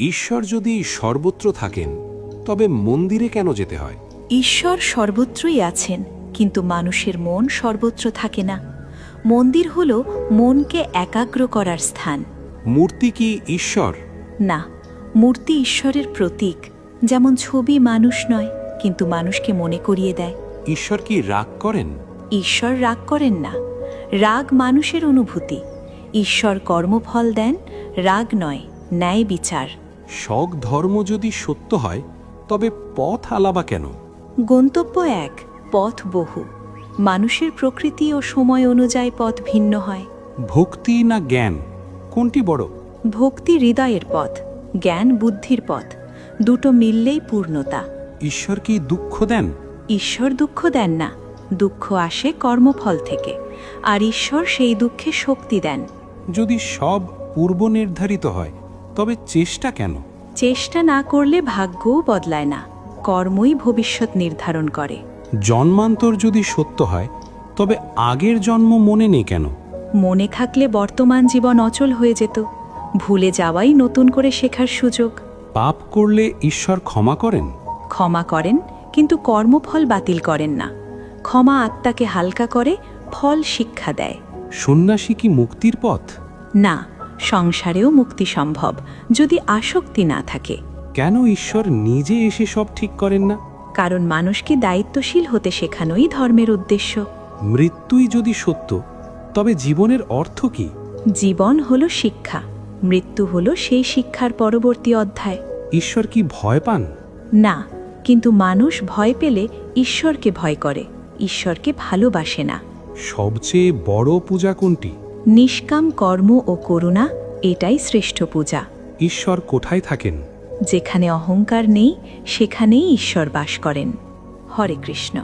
ঈশ্বর যদি সর্বত্র থাকেন তবে মন্দিরে কেন যেতে হয়? ঈশ্বর সর্বত্রই আছেন, কিন্তু মানুষের মন সর্বত্র থাকে না। মন্দির হল মনকে একাগ্র করার স্থান। মূর্তি কি ঈশ্বর? না, মূর্তি ঈশ্বরের প্রতীক। যেমন ছবি মানুষ নয়, কিন্তু মানুষকে মনে করিয়ে দেয়। ঈশ্বর কি রাগ করেন? ঈশ্বর রাগ করেন না। রাগ মানুষের অনুভূতি। ঈশ্বর কর্মফল দেন, রাগ নয়, ন্যায় বিচার। সব ধর্ম যদি সত্য হয় তবে পথ আলাদা কেন? গন্তব্য এক, পথ বহু। মানুষের প্রকৃতি ও সময় অনুযায়ী পথ ভিন্ন হয়। ভক্তি না জ্ঞান, কোনটি বড়? ভক্তি হৃদয়ের পথ, জ্ঞান বুদ্ধির পথ। দুটো মিললেই পূর্ণতা। ঈশ্বর কি দুঃখ দেন? ঈশ্বর দুঃখ দেন না। দুঃখ আসে কর্মফল থেকে, আর ঈশ্বর সেই দুঃখে শক্তি দেন। যদি সব পূর্ব নির্ধারিত হয় তবে চেষ্টা কেন? চেষ্টা না করলে ভাগ্যও বদলায় না। কর্মই ভবিষ্যৎ নির্ধারণ করে। জন্মান্তর যদি সত্য হয় তবে আগের জন্ম মনে নেই কেন? মনে থাকলে বর্তমান জীবন অচল হয়ে যেত। ভুলে যাওয়াই নতুন করে শেখার সুযোগ। পাপ করলে ঈশ্বর ক্ষমা করেন? ক্ষমা করেন, কিন্তু কর্মফল বাতিল করেন না। ক্ষমা আত্মাকে হালকা করে, ফল শিক্ষা দেয়। সন্ন্যাসী কি মুক্তির পথ? না, সংসারেও মুক্তি সম্ভব, যদি আসক্তি না থাকে। কেন ঈশ্বর নিজে এসে সব ঠিক করেন না? কারণ মানুষকে দায়িত্বশীল হতে শেখানোই ধর্মের উদ্দেশ্য। মৃত্যুই যদি সত্য তবে জীবনের অর্থ কি? জীবন হলো শিক্ষা, মৃত্যু হলো সেই শিক্ষার পরবর্তী অধ্যায়। ঈশ্বর কি ভয় পান? না, কিন্তু মানুষ ভয় পেলে ঈশ্বরকে ভয় করে, ঈশ্বরকে ভালোবাসে না। সবচেয়ে বড় পূজা কোনটি? নিষ্কাম কর্ম ও করুণা, এটাই শ্রেষ্ঠ পূজা। ঈশ্বর কোথায় থাকেন? যেখানে অহংকার নেই, সেখানেই ঈশ্বর বাস করেন। হরে কৃষ্ণ।